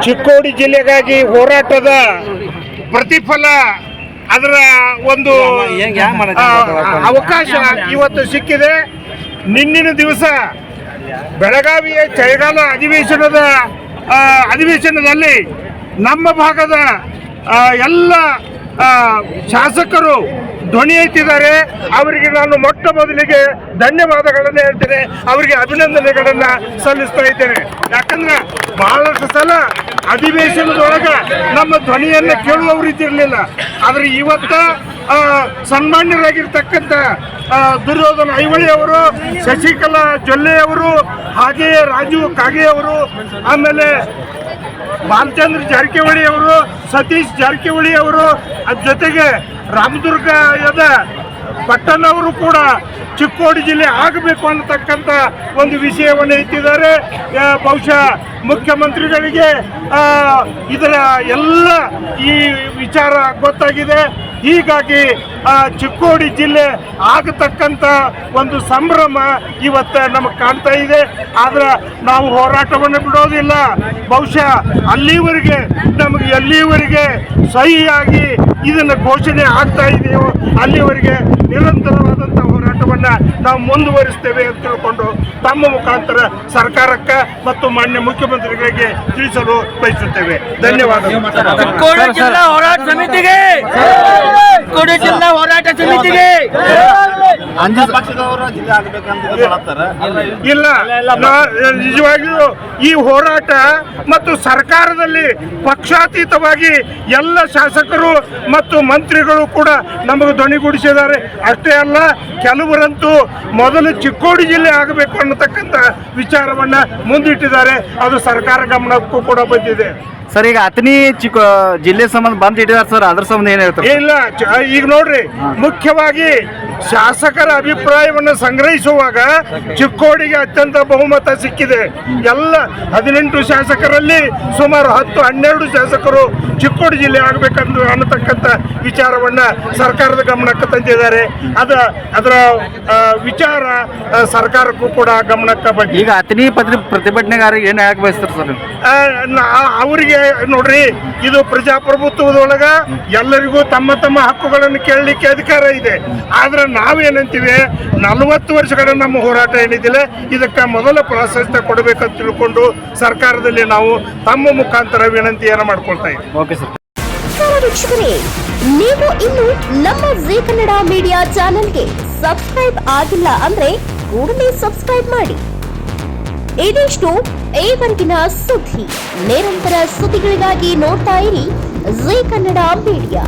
ಚಿಕ್ಕೋಡಿ ಜಿಲ್ಲೆಗಾಗಿ ಹೋರಾಟದ ಪ್ರತಿಫಲ ಅದರ ಒಂದು ಅವಕಾಶ ಇವತ್ತು ಸಿಕ್ಕಿದೆ. ನಿನ್ನಿನ ದಿವಸ ಬೆಳಗಾವಿಯ ಚಳಿಗಾಲ ಅಧಿವೇಶನದಲ್ಲಿ ನಮ್ಮ ಭಾಗದ ಎಲ್ಲ ಶಾಸಕರು ಧ್ವನಿ ಎತ್ತಿದ್ದಾರೆ. ಅವರಿಗೆ ನಾನು ಮೊಟ್ಟ ಮೊದಲಿಗೆ ಧನ್ಯವಾದಗಳನ್ನು ಹೇಳ್ತೇನೆ, ಅವರಿಗೆ ಅಭಿನಂದನೆಗಳನ್ನು ಸಲ್ಲಿಸ್ತಾ ಇದ್ದೇನೆ. ಯಾಕಂದ್ರೆ ಬಹಳಷ್ಟು ಸಲ ಅಧಿವೇಶನದೊಳಗೆ ನಮ್ಮ ಧ್ವನಿಯನ್ನು ಕೇಳುವವರು ಇದ್ದಿರಲಿಲ್ಲ. ಆದರೆ ಇವತ್ತು ಸನ್ಮಾನ್ಯರಾಗಿರ್ತಕ್ಕಂಥ ದುರ್ಯೋಧನ ಐಹೊಳೆ ಅವರು, ಶಶಿಕಲಾ ಜೊಲ್ಲೆ ಅವರು, ಹಾಗೆಯೇ ರಾಜೀವ್ ಕಾಗೆ ಅವರು, ಆಮೇಲೆ ಬಾಲಚಂದ್ರ ಜಾರಕಿಹೊಳಿ ಅವರು, ಸತೀಶ್ ಜಾರಕಿಹೊಳಿ ಅವರು, ಅದ್ರ ಜೊತೆಗೆ ರಾಮದುರ್ಗದ ಪಟ್ಟಣವರು ಕೂಡ ಚಿಕ್ಕೋಡಿ ಜಿಲ್ಲೆ ಆಗಬೇಕು ಅನ್ನತಕ್ಕಂಥ ಒಂದು ವಿಷಯವನ್ನು ಎತ್ತಿದ್ದಾರೆ. ಬಹುಶಃ ಮುಖ್ಯಮಂತ್ರಿಗಳಿಗೆ ಇದರ ಎಲ್ಲ ಈ ವಿಚಾರ ಗೊತ್ತಾಗಿದೆ. ಹೀಗಾಗಿ ಚಿಕ್ಕೋಡಿ ಜಿಲ್ಲೆ ಆಗತಕ್ಕಂಥ ಒಂದು ಸಂಭ್ರಮ ಇವತ್ತು ನಮಗೆ ಕಾಣ್ತಾ ಇದೆ. ಆದರೆ ನಾವು ಹೋರಾಟವನ್ನು ಬಿಡೋದಿಲ್ಲ. ಬಹುಶಃ ಅಲ್ಲಿವರೆಗೆ ನಮಗೆ ಎಲ್ಲಿವರೆಗೆ ಸಹಿಯಾಗಿ ಇದನ್ನು ಘೋಷಣೆ ಆಗ್ತಾ ಇದೆಯೋ ಅಲ್ಲಿವರೆಗೆ ನಿರಂತರವಾದಂಥ ಹೋರಾಟವನ್ನು ನಾವು ಮುಂದುವರಿಸ್ತೇವೆ ಅಂತ ತಿಳ್ಕೊಂಡು ತಮ್ಮ ಮುಖಾಂತರ ಸರ್ಕಾರಕ್ಕೆ ಮತ್ತು ಮಾನ್ಯ ಮುಖ್ಯಮಂತ್ರಿಗಳಿಗೆ ತಿಳಿಸಲು ಬಯಸುತ್ತೇವೆ. ಧನ್ಯವಾದಗಳು. ಚಿಕ್ಕೋಡಿ ಜಿಲ್ಲಾ ಹೋರಾಟ ಸಮಿತಿಗೆ ಇಲ್ಲ, ನಿಜವಾಗಿಯೂ ಈ ಹೋರಾಟ ಮತ್ತು ಸರ್ಕಾರದಲ್ಲಿ ಪಕ್ಷಾತೀತವಾಗಿ ಎಲ್ಲ ಶಾಸಕರು ಮತ್ತು ಮಂತ್ರಿಗಳು ಕೂಡ ನಮಗೆ ಧ್ವನಿಗೂಡಿಸಿದ್ದಾರೆ. ಅಷ್ಟೇ ಅಲ್ಲ, ಕೆಲವರಂತೂ ಮೊದಲು ಚಿಕ್ಕೋಡಿ ಜಿಲ್ಲೆ ಆಗಬೇಕು ಅನ್ನತಕ್ಕಂಥ ವಿಚಾರವನ್ನ ಮುಂದಿಟ್ಟಿದ್ದಾರೆ. ಅದು ಸರ್ಕಾರ ಗಮನಕ್ಕೂ ಕೂಡ ಬಂದಿದೆ. ಸರ್, ಈಗ ಅತನಿ ಜಿಲ್ಲೆ ಸಂಬಂಧ ಬಂದ್ ಇಟ್ಟಿದ್ದಾರೆ ಸರ್, ಅದ್ರ ಸಂಬಂಧ ಏನ್ ಹೇಳ್ತಾರೆ? ಇಲ್ಲ, ಈಗ ನೋಡ್ರಿ, ಮುಖ್ಯವಾಗಿ ಶಾಸಕರ ಅಭಿಪ್ರಾಯವನ್ನು ಸಂಗ್ರಹಿಸುವಾಗ ಚಿಕ್ಕೋಡಿಗೆ ಅತ್ಯಂತ ಬಹುಮತ ಸಿಕ್ಕಿದೆ. ಎಲ್ಲ 18 ಶಾಸಕರಲ್ಲಿ ಸುಮಾರು 10-12 ಶಾಸಕರು ಚಿಕ್ಕೋಡಿ ಜಿಲ್ಲೆ ಆಗಬೇಕಂತ ಅನ್ನತಕ್ಕಂಥ ವಿಚಾರವನ್ನ ಸರ್ಕಾರದ ಗಮನಕ್ಕೆ ತಂದಿದ್ದಾರೆ. ಅದರ ವಿಚಾರ ಸರ್ಕಾರಕ್ಕೂ ಕೂಡ ಗಮನಕ್ಕೆ ಬಂದಿದೆ. ಈಗ ಅತನಿ ಪ್ರತಿಭಟನೆಗಾರರಿಗೆ ಏನ್ ಹೇಳಕ್ ಬಯಸ್ತಾರೆ ಸರ್? ಅವರಿಗೆ ನೋಡ್ರಿ, ಇದು ಪ್ರಜಾಪ್ರಭುತ್ವದೊಳಗ ಎಲ್ಲರಿಗೂ ತಮ್ಮ ತಮ್ಮ ಹಕ್ಕುಗಳನ್ನು ಕೇಳಲಿಕ್ಕೆ ಅಧಿಕಾರ ಇದೆ. ಆದ್ರೆ ನಾವೇನಂತೀವಿ, 40 ವರ್ಷಗಳ ನಮ್ಮ ಹೋರಾಟ ಏನಿದಿಲ್ಲ, ಇದಕ್ಕೆ ಮೊದಲ ಪ್ರಾಶಸ್ತ್ಯ ಕೊಡಬೇಕಂತ ತಿಳ್ಕೊಂಡು ಸರ್ಕಾರದಲ್ಲಿ ನಾವು ತಮ್ಮ ಮುಖಾಂತರ ವಿನಂತಿಯನ್ನು ಮಾಡ್ಕೊಳ್ತಾ ಇದ್ದೀವಿ. Okay sir. ವೀಕ್ಷಕರೇ, ನೀವು ಇನ್ನು ನಮ್ಮ ಜೀ ಕನ್ನಡ ಮೀಡಿಯಾ ಚಾನೆಲ್ಗೆ ಸಬ್ಸ್ಕ್ರೈಬ್ ಆಗಿಲ್ಲ ಅಂದ್ರೆ ಕೂಡಲೇ ಸಬ್ಸ್ಕ್ರೈಬ್ ಮಾಡಿ. ಇದಿಷ್ಟು ಈವರೆಗಿನ ಸುದ್ದಿ. ನಿರಂತರ ಸುದ್ದಿಗಳಿಗಾಗಿ ನೋಡ್ತಾ ಇರಿ ಜೀ ಕನ್ನಡ ಮೀಡಿಯಾ.